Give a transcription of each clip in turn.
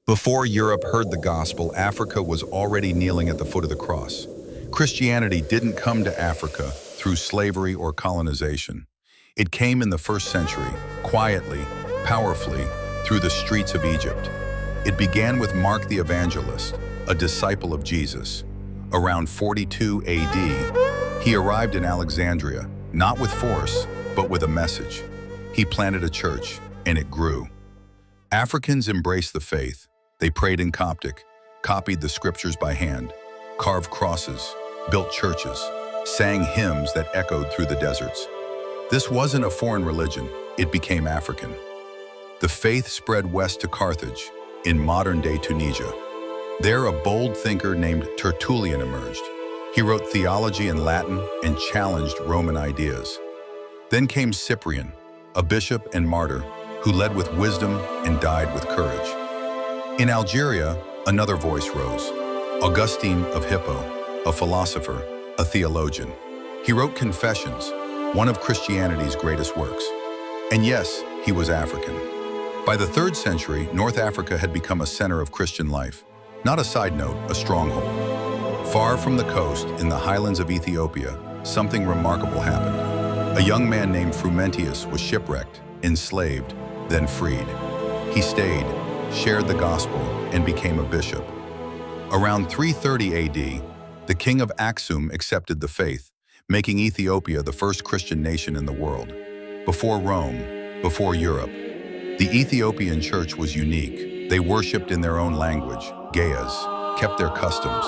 Before Europe heard the gospel, Africa was already kneeling at the foot of the cross. Christianity didn't come to Africa through slavery or colonization. It came in the first century, quietly, powerfully, through the streets of Egypt. It began with Mark the Evangelist, a disciple of Jesus. Around 42 AD, he arrived in Alexandria, not with force, but with a message. He planted a church, and it grew. Africans embraced the faith. They prayed in Coptic, copied the scriptures by hand, carved crosses, built churches, sang hymns that echoed through the deserts. This wasn't a foreign religion, it became African. The faith spread west to Carthage, in modern-day Tunisia. There, a bold thinker named Tertullian emerged. He wrote theology in Latin and challenged Roman ideas. Then came Cyprian, a bishop and martyr, who led with wisdom and died with courage. In Algeria, another voice rose, Augustine of Hippo, a philosopher, a theologian. He wrote Confessions, one of Christianity's greatest works. And yes, he was African. By the 3rd century, North Africa had become a center of Christian life. Not a side note, a stronghold. Far from the coast, in the highlands of Ethiopia, something remarkable happened. A young man named Frumentius was shipwrecked, enslaved, then freed. He stayed, shared the gospel, and became a bishop. Around 330 AD, the king of Aksum accepted the faith, making Ethiopia the first Christian nation in the world. Before Rome, before Europe, the Ethiopian church was unique. They worshipped in their own language, Ge'ez, kept their customs,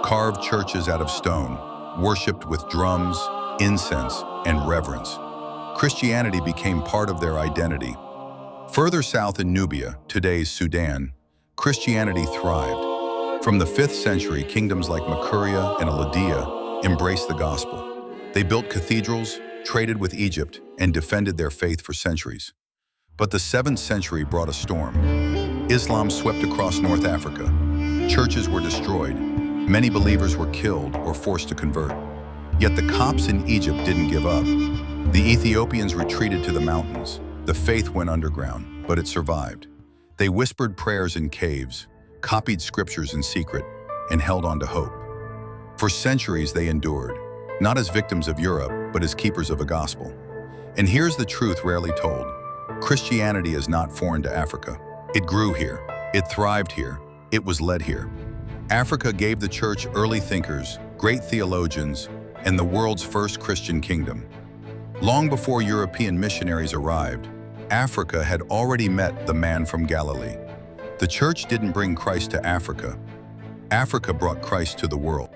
carved churches out of stone, worshipped with drums, incense, and reverence. Christianity became part of their identity. Further south in Nubia, today's Sudan, Christianity thrived. From the 5th century, kingdoms like Makuria and Aladia embraced the gospel. They built cathedrals, traded with Egypt, and defended their faith for centuries. But the 7th century brought a storm. Islam swept across North Africa. Churches were destroyed. Many believers were killed or forced to convert. Yet the Copts in Egypt didn't give up. The Ethiopians retreated to the mountains. The faith went underground, but it survived. They whispered prayers in caves, copied scriptures in secret, and held on to hope. For centuries they endured, not as victims of Europe, but as keepers of a gospel. And here's the truth rarely told. Christianity is not foreign to Africa. It grew here, it thrived here, it was led here. Africa gave the church early thinkers, great theologians, and the world's first Christian kingdom. Long before European missionaries arrived, Africa had already met the man from Galilee. The church didn't bring Christ to Africa. Africa brought Christ to the world.